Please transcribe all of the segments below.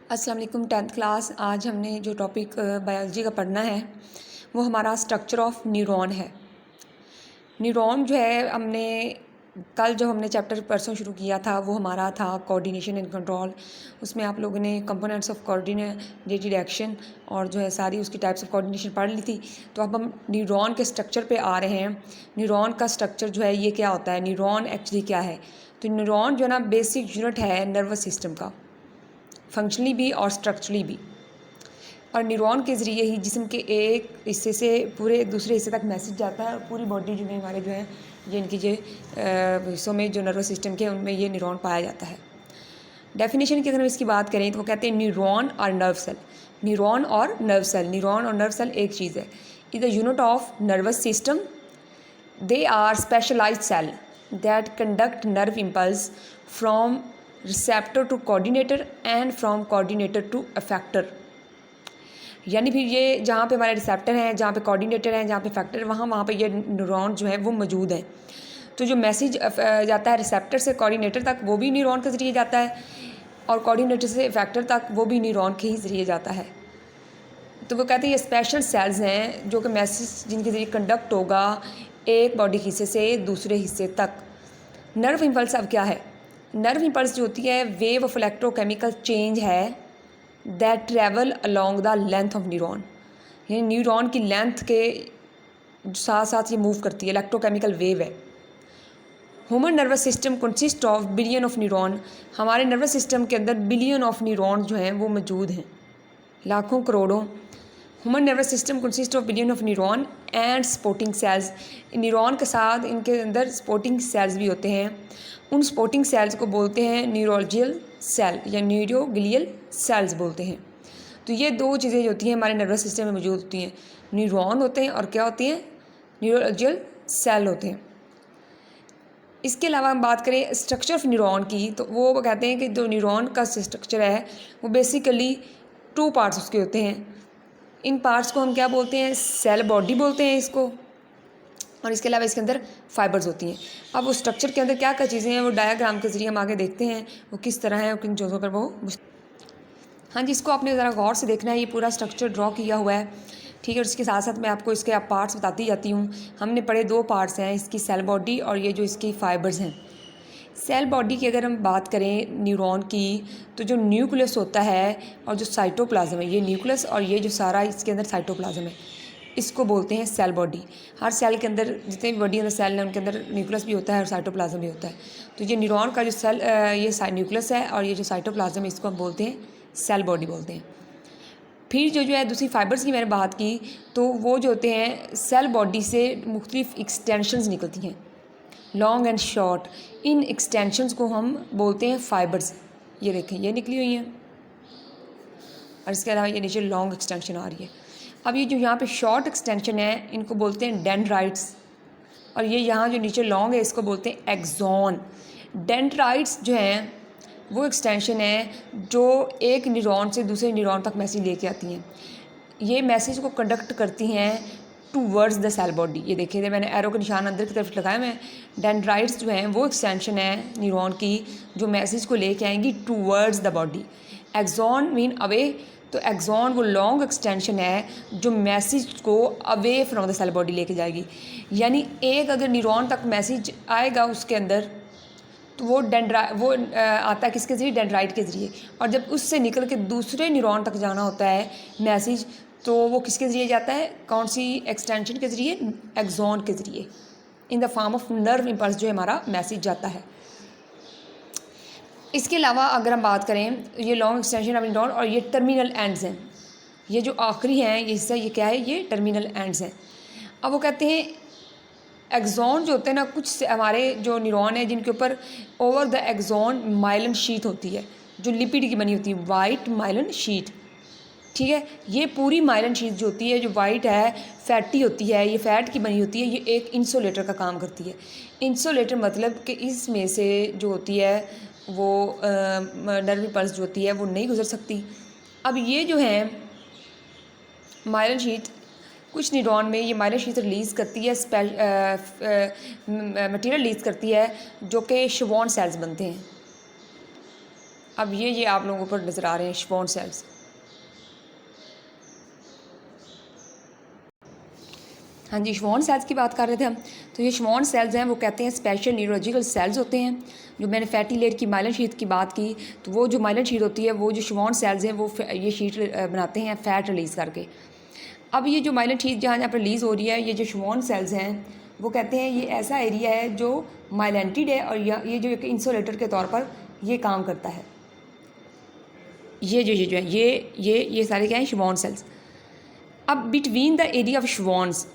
अस्सलाम वालेकुम। 10th class आज हमने जो टॉपिक बायोलॉजी का पढ़ना है वो हमारा स्ट्रक्चर ऑफ न्यूरॉन है। न्यूरॉन जो है हमने कल जो हमने चैप्टर परसों शुरू किया था वो हमारा था कोऑर्डिनेशन एंड कंट्रोल। उसमें आप लोगों ने कंपोनेंट्स ऑफ कोऑर्डिनेटेड एक्शन और जो है सारी उसकी टाइप्स ऑफ कोऑर्डिनेशन पढ़ ली थी। तो अब हम न्यूरॉन के स्ट्रक्चर पे आ रहे हैं। न्यूरॉन का स्ट्रक्चर जो है ये क्या होता है, न्यूरॉन एक्चुअली क्या है। तो न्यूरॉन जो है ना बेसिक यूनिट है नर्वस सिस्टम का, फंक्शनली भी और स्ट्रक्चरली भी। और न्यूरॉन के ज़रिए ही जिस्म के एक हिस्से से पूरे दूसरे हिस्से तक मैसेज जाता है और पूरी बॉडी जो है हमारे जो है ये इनकी जो हिस्सों में जो नर्वस सिस्टम के उनमें ये न्यूरॉन पाया जाता है। डेफिनेशन की अगर हम इसकी बात करें तो वो कहते हैं न्यूरॉन और नर्व सेल। न्यूरॉन और नर्व सेल, न्यूरॉन और नर्व सेल एक चीज़ है। Is the unit of nervous system. They are specialized cell that conduct nerve impulse from receptor to coordinator and from coordinator to effector. यानी फिर ये जहाँ पे हमारे रिसेप्टर हैं, जहाँ पे कोऑर्डिनेटर हैं, जहाँ पे फैक्टर, वहाँ पे ये न्यूरॉन जो है वो मौजूद हैं। तो जो मैसेज जाता है रिसेप्टर से कोऑर्डिनेटर तक वो भी न्यूरॉन के ज़रिए जाता है और कोऑर्डिनेटर से फैक्टर तक वो भी न्यूरॉन के ही ज़रिए जाता है। तो वो कहते हैं ये स्पेशल सेल्स हैं जो कि मैसेज जिनके ज़रिए कंडक्ट होगा एक बॉडी हिस्से से दूसरे हिस्से तक। नर्व इम्पल्स अब क्या है? नर्व इम्पल्स जो होती है वेव ऑफ इलेक्ट्रोकेमिकल चेंज है that travel along the length of neuron. यानी न्यूरॉन की लेंथ के साथ साथ ये मूव करती है, इलेक्ट्रोकेमिकल वेव है। Human nervous system consist of billion of neuron. हमारे नर्वस सिस्टम के अंदर बिलियन ऑफ न्यूरॉन जो हैं वो मौजूद हैं, लाखों करोड़ों। Human nervous system consist of billion of neuron and supporting sales. Neuron के साथ इनके अंदर सपोर्टिंग सेल्स भी होते हैं। उन सपोर्टिंग सेल्स को बोलते हैं न्यूरोलजियल सेल या न्यूरोग्लियल सेल्स बोलते हैं। तो ये दो चीज़ें जो होती हैं हमारे नर्वस सिस्टम में मौजूद होती हैं, न्यूरॉन होते हैं और क्या होती हैं, न्यूरोलजियल सेल होते हैं। इसके अलावा हम बात करें स्ट्रक्चर ऑफ न्यूरॉन की तो वो कहते हैं कि जो न्यूरॉन का स्ट्रक्चर है वो बेसिकली 2 पार्ट्स उसके होते हैं। इन पार्ट्स को हम क्या बोलते हैं, सेल बॉडी बोलते हैं इसको, और इसके अलावा इसके अंदर फाइबर्स होती हैं। अब उस स्ट्रक्चर के अंदर क्या क्या चीज़ें हैं वो डायग्राम के ज़रिए हम आगे देखते हैं वो किस तरह है और किन चीज़ों पर वो। हाँ जी, इसको आपने ज़रा गौर से देखना है, ये पूरा स्ट्रक्चर ड्रॉ किया हुआ है, ठीक है। और इसके साथ साथ मैं आपको इसके पार्ट्स बताती जाती हूँ। हमने पढ़े 2 पार्ट्स हैं, इसकी सेल बॉडी और ये जो इसकी फाइबर्स हैं। सेल बॉडी की अगर हम बात करें न्यूरॉन की तो जो न्यूक्लियस होता है और जो साइटोप्लाज्म है, ये न्यूक्लियस और ये जो सारा इसके अंदर साइटोप्लाज्म है, इसको बोलते हैं सेल बॉडी। हर सेल के अंदर जितने भी बॉडी अंदर सेल हैं उनके अंदर न्यूक्लियस भी होता है और साइटोप्लाज्म भी होता है। तो ये न्यूरॉन का जो सेल ये न्यूक्लियस है और ये जो साइटोप्लाज्म है इसको हम बोलते हैं सेल बॉडी बोलते हैं। फिर जो है दूसरी फाइबर्स की मैंने बात की तो वो जो होते हैं सेल बॉडी से मुख्तलिफ एक्सटेंशंस निकलती हैं, long and short. In extensions को हम बोलते हैं फाइबर्स। ये देखें ये निकली हुई हैं और इसके अलावा ये नीचे लॉन्ग एक्सटेंशन आ रही है। अब ये जो यहाँ पे शॉर्ट एक्सटेंशन है इनको बोलते हैं डेंड्राइट्स और ये यहाँ जो नीचे लॉन्ग है इसको बोलते हैं एक्सॉन। डेंड्राइट्स जो हैं वो एक्सटेंशन है जो एक न्यूरॉन से दूसरे न्यूरॉन तक मैसेज लेके आती हैं। ये मैसेज को कंडक्ट करती हैं टूवर्ड्स द सेल बॉडी। ये देखिए थे मैंने एरो का निशान अंदर की तरफ लगाया मैं। डेंड्राइट्स जो हैं वो एक्सटेंशन है न्यूरॉन की जो मैसेज को लेके आएंगी towards the body. Axon mean away, तो एक्सॉन वो लॉन्ग एक्सटेंशन है जो मैसेज को away from the cell body लेके जाएगी। यानी एक अगर न्यूरॉन तक मैसेज आएगा उसके अंदर तो वो आता है किसके ज़रिए, डेंड्राइट के ज़रिए। और जब उससे निकल के दूसरे न्यूरॉन तक जाना होता है मैसेज तो वो किसके ज़रिए जाता है, कौन सी एक्सटेंशन के ज़रिए, एक्सॉन के ज़रिए, in the form of nerve impulse जो हमारा मैसेज जाता है। इसके अलावा अगर हम बात करें ये लॉन्ग एक्सटेंशन ऑफ न्यूरॉन और ये टर्मिनल एंड्स हैं, ये जो आखिरी हैं ये हिस्सा ये क्या है, ये टर्मिनल एंड्स हैं। अब वो कहते हैं एक्सॉन जो होते हैं ना, कुछ हमारे जो न्यूरॉन है जिनके ऊपर over the axon myelin sheet होती है जो लिपिड की बनी होती है, वाइट माइलिन शीट, ठीक है। ये पूरी माइलिन शीट जो होती है जो वाइट है, फैटी होती है, ये फैट की बनी होती है, ये एक इंसुलेटर का काम करती है। इंसुलेटर मतलब कि इसमें से जो होती है वो नर्व इम्पल्स जो होती है वो नहीं गुजर सकती। अब ये जो है माइलिन शीट, कुछ न्यूरॉन में ये माइलिन शीट रिलीज़ करती है, मटेरियल रिलीज़ करती है जो कि शवॉन सेल्स बनते हैं। अब ये आप लोगों को नज़र आ रहे हैं श्वॉन सेल्स। हाँ जी, श्वॉन सेल्स की बात कर रहे थे हम। तो ये श्वॉन सेल्स हैं, वो कहते हैं स्पेशल न्यूरोलॉजिकल सेल्स होते हैं। जो मैंने फैटी लेयर की माइलिन शीट की बात की, तो वो जो माइलिन शीट होती है, वो जो श्वॉन सेल्स हैं वो ये शीट बनाते हैं फ़ैट रिलीज़ करके। अब ये जो माइलिन शीट जहाँ पर रिलीज़ हो रही है, ये जो श्वॉन सेल्स हैं वो कहते हैं ये ऐसा एरिया है जो माइलेंटेड है और ये जो एक इंसुलेटर के तौर पर ये काम करता है। ये जो है ये सारे क्या हैं, श्वॉन सेल्स। अब बिटवीन द एरिया ऑफ श्वॉन्स,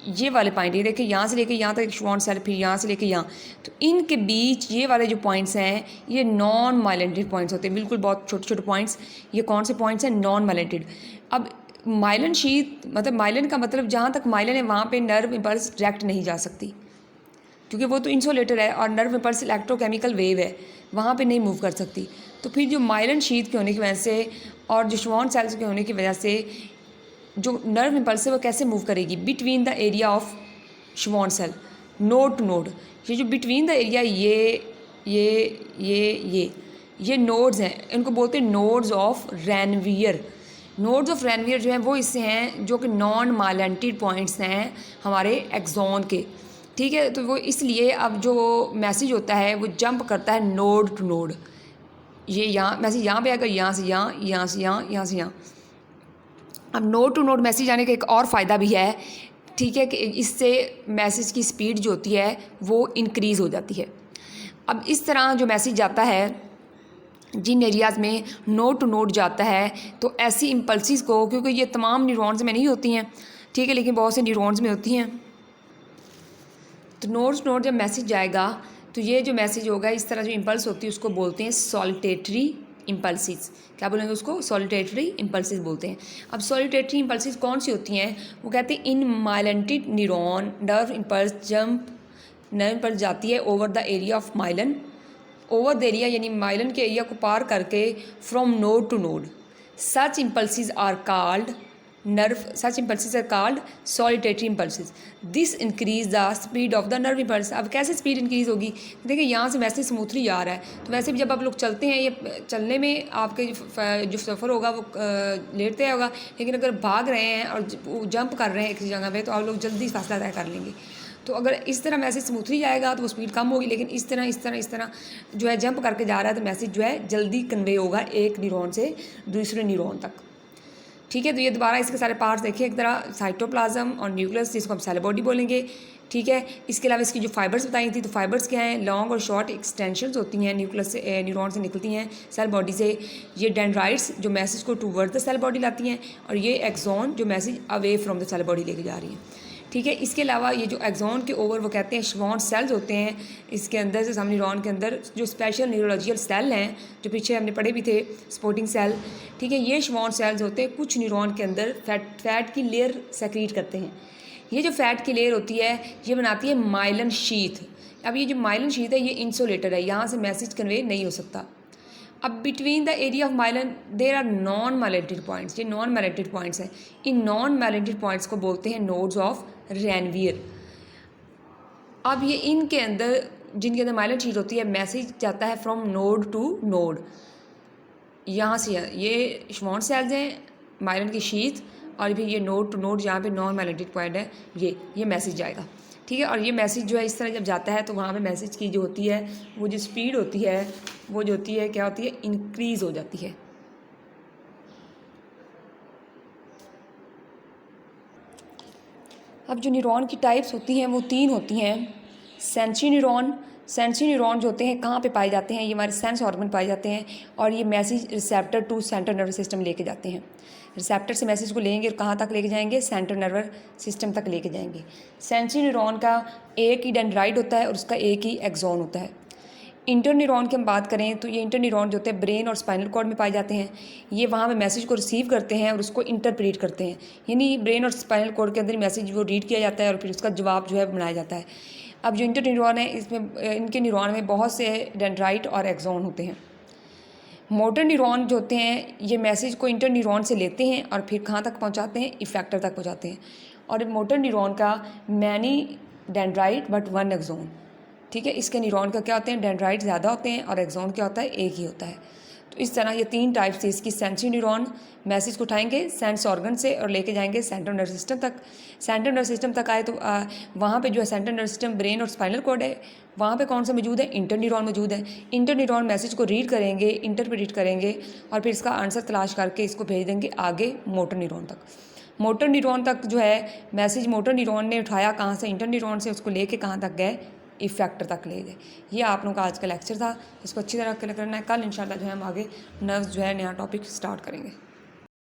ये वाले पॉइंट, ये देखिए यहाँ से लेके यहाँ तक श्वॉन सेल, फिर यहाँ से लेके यहाँ, तो इनके बीच ये वाले जो पॉइंट्स हैं ये नॉन माइलेंटेड पॉइंट्स होते हैं, बिल्कुल बहुत छोटे छोटे पॉइंट्स। ये कौन से पॉइंट्स हैं? नॉन माइलेंटेड। अब माइलिन शीट मतलब माइलिन का मतलब जहाँ तक माइलिन है वहाँ पे नर्व इम्पल्स डायरेक्ट नहीं जा सकती, क्योंकि वो तो इंसुलेटर है और नर्व इम्पल्स इलेक्ट्रोकेमिकल वेव है, वहाँ पे नहीं मूव कर सकती। तो फिर जो माइलिन शीट के होने की वजह से और जो श्वॉन सेल्स के होने की वजह से जो नर्व इम्पल्स है वो कैसे मूव करेगी? Between the area of Schwann cell, node to node. ये जो बिटवीन द एरिया ये नोड्स हैं, इनको बोलते हैं nodes of Ranvier. Nodes of Ranvier जो हैं वो इससे हैं जो कि नॉन माइलेंटेड पॉइंट्स हैं हमारे एक्सॉन के, ठीक है। तो वो इसलिए अब जो मैसेज होता है वो जंप करता है नोड टू नोड। ये यहाँ मैसेज यहाँ पे आएगा, यहाँ से यहाँ, यहाँ से यहाँ, यहाँ से यहाँ। अब नोड टू नोड मैसेज आने का एक और फ़ायदा भी है, ठीक है, कि इससे मैसेज की स्पीड जो होती है वो इंक्रीज़ हो जाती है। अब इस तरह जो मैसेज जाता है जिन एरियाज़ में नोड टू नोड जाता है, तो ऐसी इम्पल्सिस को, क्योंकि ये तमाम न्यूरॉन्स में नहीं होती हैं, ठीक है, लेकिन बहुत से न्यूरॉन्स में होती हैं, तो नोड टू नोड जब मैसेज जाएगा तो ये जो मैसेज होगा, इस तरह जो इम्पल्स होती है उसको बोलते हैं सॉलिटेटरी इम्पल्सिस। क्या बोलेंगे उसको? सॉलिटेटरी इम्पल्सिस बोलते हैं। अब सॉलिटेटरी इम्पल्सिस कौन सी होती हैं? वो कहते हैं in myelinated neuron nerve impulse jump, nerve impulse जाती है over the area of myelin, over the area यानी माइलन के एरिया को पार करके from node to node. Such impulses are called saltatory impulses. This increase the speed of the nerve impulse. अब कैसे स्पीड इंक्रीज़ होगी? देखिए यहाँ से मैसेज स्मूथली आ रहा है, तो वैसे भी जब आप लोग चलते हैं, ये चलने में आपके जो सफ़र होगा वो लेटते होगा, लेकिन अगर भाग रहे हैं और जंप कर रहे हैं एक जगह पे, तो आप लोग जल्दी फासला तय कर लेंगे। तो अगर इस तरह मैसेज स्मूथली जाएगा तो वो स्पीड कम होगी, लेकिन इस तरह जो है जंप करके जा रहा है तो मैसेज जो है जल्दी कन्वे होगा एक न्यूरॉन से दूसरे न्यूरॉन तक, ठीक है। तो ये दोबारा इसके सारे पार्ट्स देखिए, एक तरह साइटोप्लाज्म और न्यूक्लियस, जिसको हम सेल बॉडी बोलेंगे, ठीक है। इसके अलावा इसकी जो फाइबर्स बताई थी, तो फाइबर्स क्या हैं? लॉन्ग और शॉर्ट एक्सटेंशंस होती हैं न्यूक्लियस से, न्यूरॉन से निकलती हैं सेल बॉडी से। ये डेंड्राइट्स जो मैसेज को टूवर्ड द सेल बॉडी लाती हैं, और ये एक्सॉन जो message away from the cell body लेके जा रही हैं, ठीक है। इसके अलावा ये जो एक्सॉन के ओवर वो कहते हैं श्वॉन सेल्स होते हैं, इसके अंदर से हम न्यूरॉन के अंदर जो स्पेशल न्यूरोलॉजिकल सेल हैं, जो पीछे हमने पढ़े भी थे, सपोर्टिंग सेल, ठीक है। ये श्वॉन सेल्स होते हैं, कुछ न्यूरॉन के अंदर फैट की लेयर सेक्रीट करते हैं। ये जो फैट की लेयर होती है ये बनाती है माइलिन शीथ। अब ये जो माइलिन शीथ है ये इंसुलेटर है, यहाँ से मैसेज कन्वे नहीं हो सकता। अब between the area of myelin there are non myelinated points. ये नॉन माइलेंटेड पॉइंट्स हैं। इन नॉन माइलेंटेड पॉइंट्स को बोलते हैं नोड्स ऑफ रैनवियर। अब ये इनके अंदर, जिनके अंदर माइलिन शीट होती है, मैसेज जाता है फ्रॉम नोड टू नोड। यहाँ से ये श्वॉन सेल्स हैं, माइलिन की शीट, और फिर ये नोड टू नोड जहाँ पे नॉन माइलेंटेड पॉइंट है, ये मैसेज जाएगा, ठीक है। और ये मैसेज जो है इस तरह जब जाता है तो वहाँ पे मैसेज की जो होती है वो जो स्पीड होती है वो जो होती है क्या होती है? इंक्रीज़ हो जाती है। अब जो न्यूरॉन की टाइप्स होती हैं वो 3 होती हैं। सेंसरी न्यूरॉन जो होते हैं कहाँ पे पाए जाते हैं? ये हमारे सेंस ऑर्गन पाए जाते हैं, और ये message receptor to central nervous system लेके जाते हैं। रिसेप्टर से मैसेज को लेंगे और कहाँ तक लेके जाएंगे? सेंट्रल नर्वस सिस्टम तक लेके जाएंगे। सेंसरी न्यूरॉन का एक ही डेंड्राइट होता है और उसका एक ही एक्सॉन होता है। इंटर न्यूरॉन की हम बात करें तो ये इंटर न्यूरॉन जो होते हैं ब्रेन और स्पाइनल कॉर्ड में पाए जाते हैं। ये वहाँ पे मैसेज को रिसीव करते हैं और उसको इंटरप्रेट करते हैं, यानी ब्रेन और स्पाइनल कॉर्ड के अंदर मैसेज वो रीड किया जाता है और फिर उसका जवाब जो है बनाया जाता है। अब जो इंटर न्यूरॉन है इसमें, इनके न्यूरॉन में बहुत से डेंड्राइट और एक्सॉन होते हैं। मोटर न्यूरॉन जो होते हैं ये मैसेज को इंटर न्यूरॉन से लेते हैं और फिर कहाँ तक पहुँचाते हैं? इफेक्टर तक पहुँचाते हैं। और मोटर न्यूरॉन का मैनी डेंड्राइट बट 1 एक्सॉन, ठीक है। इसके न्यूरॉन का क्या होते हैं? डेंड्राइट ज़्यादा होते हैं और एक्सॉन क्या होता है? एक ही होता है। तो इस तरह ये 3 टाइप्स थी इसकी। सेंसरी न्यूरॉन मैसेज को उठाएंगे सेंस ऑर्गन से और लेके जाएंगे सेंट्रल नर्वस सिस्टम तक। सेंट्रल नर्वस सिस्टम तक आए तो वहाँ पे जो है सेंट्रल नर्वस सिस्टम ब्रेन और स्पाइनल कॉर्ड है, वहाँ पे कौन सा मौजूद है, इंटर न्यूरॉन मौजूद है। इंटर न्यूरॉन मैसेज को रीड करेंगे, इंटरप्रेट करेंगे और फिर इसका आंसर तलाश करके इसको भेज देंगे आगे मोटर न्यूरॉन तक। मोटर न्यूरॉन तक जो है मैसेज मोटर न्यूरॉन ने उठाया कहाँ से, इंटर न्यूरॉन से, उसको लेके कहाँ तक गए, इफेक्टर तक ले गए। ये आप लोगों का आज का लेक्चर था, इसको अच्छी तरह क्लियर करना है। कल इंशाल्लाह जो है हम आगे नर्व्स जो है नया टॉपिक स्टार्ट करेंगे।